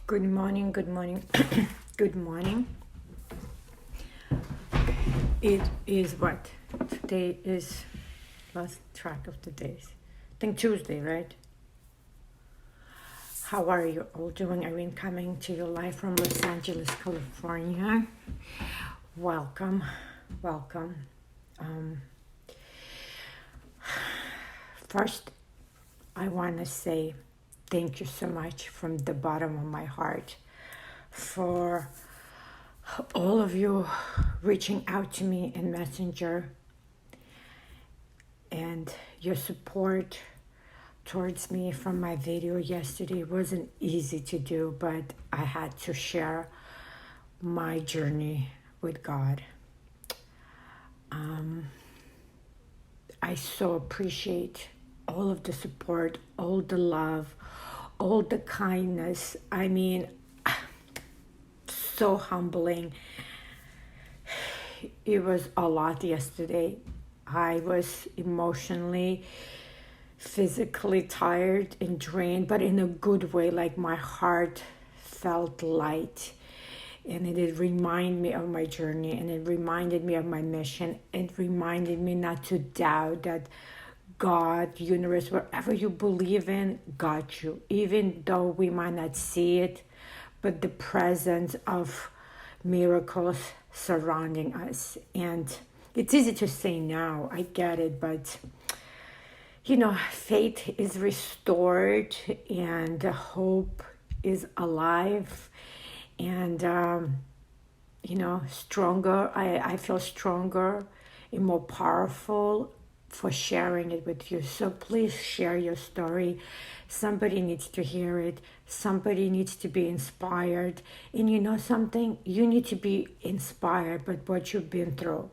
Good morning, good morning, good morning. It is what? Today is, lost track of the days. I think Tuesday, right? How are you all doing? Irene coming to you live from Los Angeles, California. Welcome, welcome. Um, First, I want to say thank you so much from the bottom of my heart for all of you reaching out to me in Messenger and your support towards me from my video yesterday. It wasn't easy to do, but I had to share my journey with God. I so appreciate all of the support, all the love, all the kindness. I mean, so humbling. It was a lot yesterday. I was emotionally, physically tired and drained, but in a good way. Like my heart felt light, and it did remind me of my journey, and it reminded me of my mission. It reminded me not to doubt that God, universe, whatever you believe in, got you. Even though we might not see it, but the presence of miracles surrounding us. And it's easy to say now, I get it, but faith is restored and hope is alive, and stronger. I feel stronger and more powerful for sharing it with you. So please share your story. Somebody needs to hear it. Somebody needs to be inspired. And you know something? You need to be inspired by what you've been through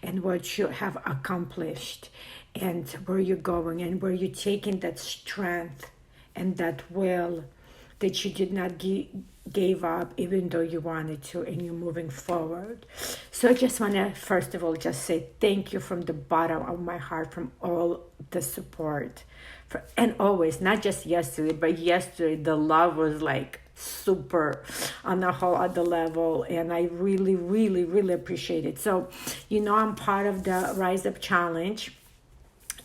and what you have accomplished and where you're going and where you're taking that strength and that will that you did not gave up even though you wanted to, and you're moving forward. So I just want to first of all just say thank you from the bottom of my heart from all the support and always, not just yesterday, but yesterday the love was like super on a whole other level, and I really really really appreciate it. So I'm part of the Rise Up Challenge,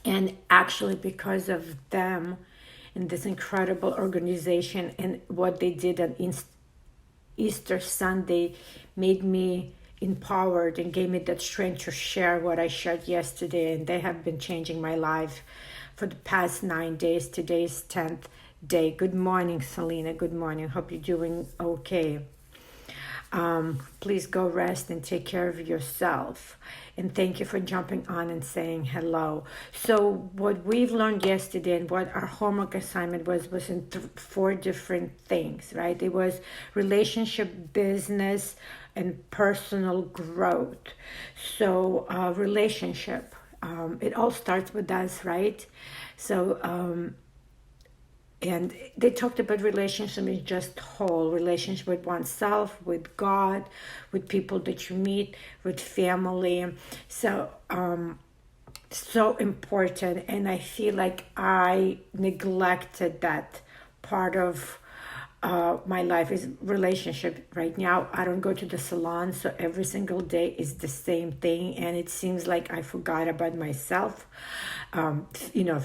and actually because of them and this incredible organization and what they did on Easter Sunday made me empowered and gave me that strength to share what I shared yesterday. And they have been changing my life for the past 9 days. Today's 10th day. Good morning, Selena. Good morning. Hope you're doing okay. Please go rest and take care of yourself. And thank you for jumping on and saying hello. So what we've learned yesterday and what our homework assignment was in 4 different things, right? It was relationship, business, and personal growth. So relationship, it all starts with us, right? So and they talked about relationship as just whole relationship with oneself, with God, with people that you meet, with family. So so important, and I feel like I neglected that part of my life is relationship. Right now I don't go to the salon, so every single day is the same thing, and it seems like I forgot about myself.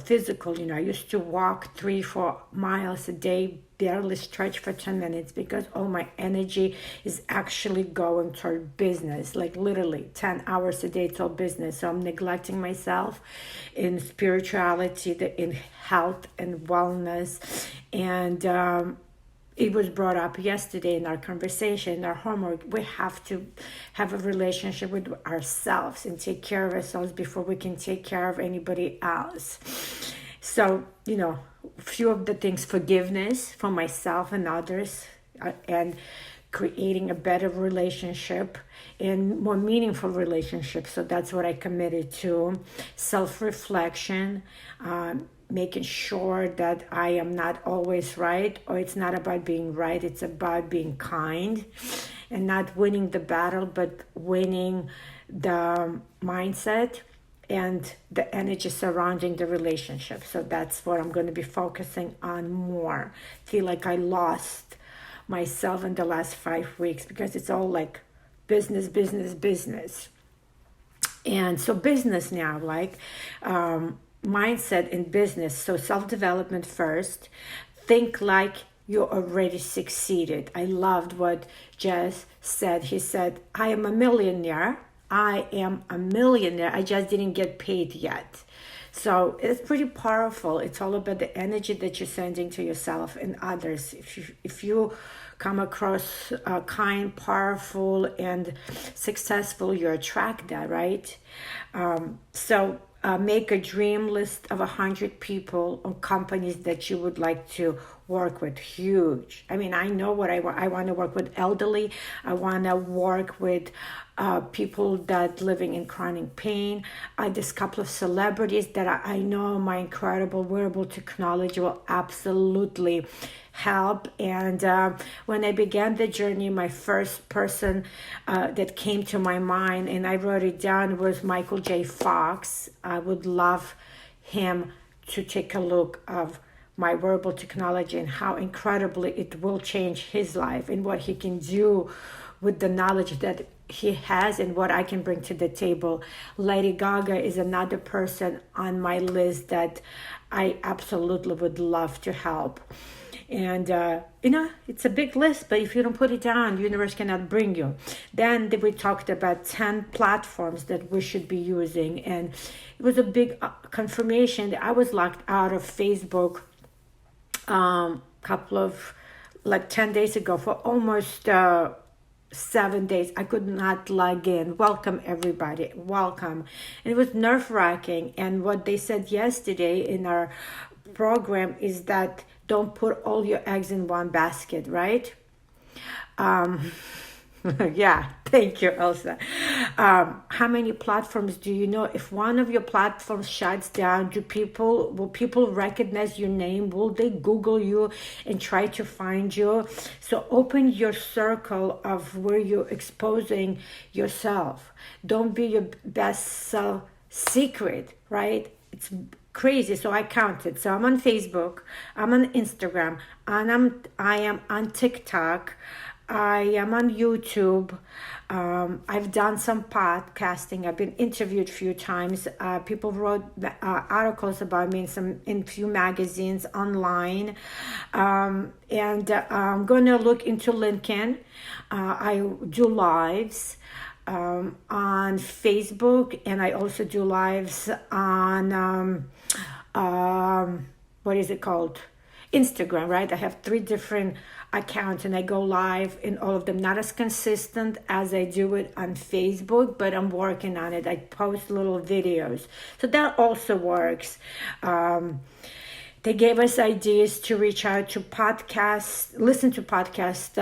Physical, I used to walk 3-4 miles a day, barely stretch for 10 minutes because all my energy is actually going toward business, like literally 10 hours a day. It's all business. So I'm neglecting myself in spirituality, in health and wellness. And it was brought up yesterday in our conversation, in our homework. We have to have a relationship with ourselves and take care of ourselves before we can take care of anybody else. So, a few of the things: forgiveness for myself and others, and creating a better relationship and more meaningful relationship. So that's what I committed to. Self-reflection, making sure that I am not always right, or it's not about being right, it's about being kind and not winning the battle, but winning the mindset and the energy surrounding the relationship. So that's what I'm going to be focusing on more. Feel like I lost myself in the last 5 weeks because it's all like business, business, business. And so business now, like mindset in business. So self-development first. Think like you already succeeded. I loved what Jess said. He said, I am a millionaire. I am a millionaire. I just didn't get paid yet. So it's pretty powerful. It's all about the energy that you're sending to yourself and others. If you come across kind, powerful, and successful, you attract that, right? So make a dream list of 100 people or companies that you would like to work with. Huge. I mean, I know what I want. I want to work with elderly. I want to work with people that living in chronic pain. There's a couple of celebrities that I know my incredible wearable technology will absolutely help. And when I began the journey, my first person that came to my mind, and I wrote it down, was Michael J. Fox. I would love him to take a look of my wearable technology and how incredibly it will change his life and what he can do with the knowledge that he has and what I can bring to the table. Lady Gaga is another person on my list that I absolutely would love to help. And, it's a big list, but if you don't put it down, the universe cannot bring you. Then we talked about 10 platforms that we should be using. And it was a big confirmation that I was locked out of Facebook couple of, 10 days ago for almost 7 days. I could not log in. Welcome, everybody. Welcome. And it was nerve-wracking. And what they said yesterday in our program is that don't put all your eggs in one basket, right? Yeah, thank you, Elsa. How many platforms do you know? If one of your platforms shuts down, will people recognize your name? Will they Google you and try to find you? So open your circle of where you're exposing yourself. Don't be your best self secret, right? It's crazy. So I counted. So I'm on Facebook, I'm on Instagram, and I am on TikTok. I am on YouTube. I've done some podcasting. I've been interviewed a few times. People wrote articles about me in few magazines online. And I'm going to look into LinkedIn. I do lives on Facebook, and I also do lives on what is it called? Instagram, right? I have 3 different accounts and I go live in all of them. Not as consistent as I do it on Facebook, but I'm working on it. I post little videos. So that also works. They gave us ideas to reach out to podcasts, listen to podcasts,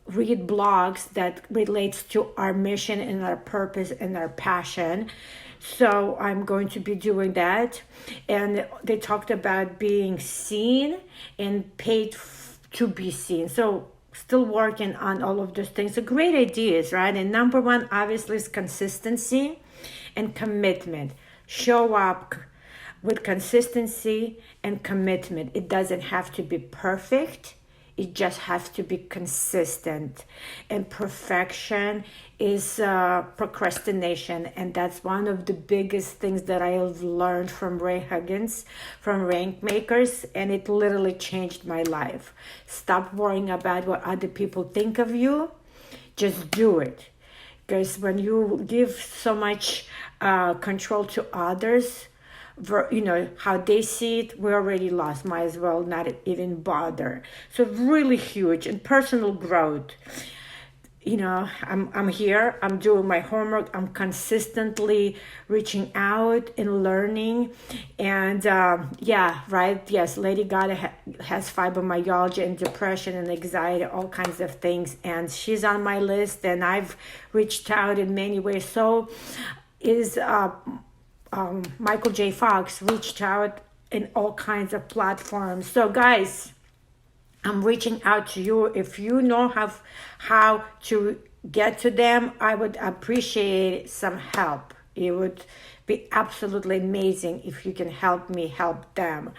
read blogs that relates to our mission and our purpose and our passion. So I'm going to be doing that. And they talked about being seen and paid to be seen. So still working on all of those things. So great ideas, right? And number 1, obviously, is consistency and commitment. Show up with consistency and commitment. It doesn't have to be perfect. It just has to be consistent. And perfection is procrastination. And that's one of the biggest things that I have learned from Ray Huggins, from Rainmakers. And it literally changed my life. Stop worrying about what other people think of you. Just do it. Because when you give so much control to others, how they see it, we're already lost. Might as well not even bother. So really huge. And personal growth. I'm here. I'm doing my homework. I'm consistently reaching out and learning. And yes, Lady Gaga has fibromyalgia and depression and anxiety, all kinds of things. And she's on my list. And I've reached out in many ways. So is Michael J. Fox reached out in all kinds of platforms. So guys, I'm reaching out to you. If you know how to get to them, I would appreciate some help. It would be absolutely amazing if you can help me help them.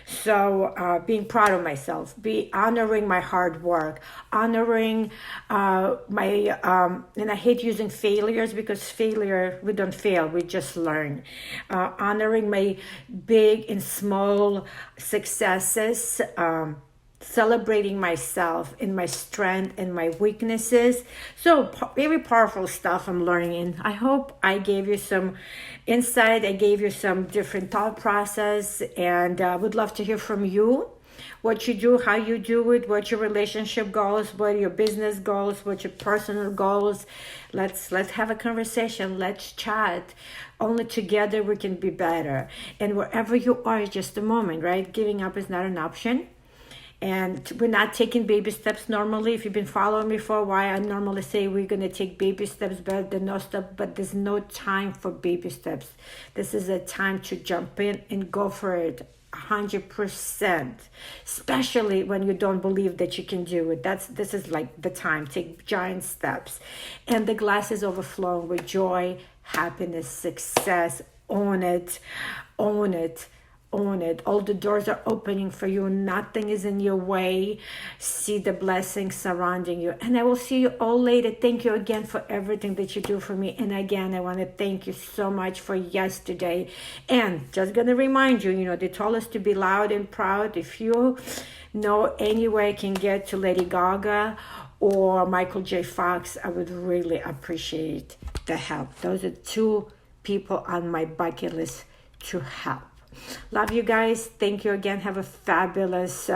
So being proud of myself, be honoring my hard work, honoring and I hate using failures, because failure, we don't fail, we just learn. Honoring my big and small successes, celebrating myself in my strength and my weaknesses. So very powerful stuff I'm learning. And I hope I gave you some insight. I gave you some different thought process, and I would love to hear from you. What you do, how you do it, what your relationship goals, what your business goals, what your personal goals. Let's have a conversation. Let's chat. Only together we can be better. And wherever you are, it's just a moment, right? Giving up is not an option. And we're not taking baby steps normally. If you've been following me for a while, I normally say we're going to take baby steps better than no step, but there's no time for baby steps. This is a time to jump in and go for it 100%, especially when you don't believe that you can do it. This is like the time. Take giant steps. And the glass is overflowing with joy, happiness, success. Own it. Own it. Own it. All the doors are opening for you. Nothing is in your way. See the blessings surrounding you. And I will see you all later. Thank you again for everything that you do for me. And again, I want to thank you so much for yesterday. And just going to remind you, they told us to be loud and proud. If you know any way I can get to Lady Gaga or Michael J. Fox, I would really appreciate the help. Those are two people on my bucket list to help. Love you guys. Thank you again. Have a fabulous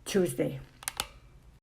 Tuesday.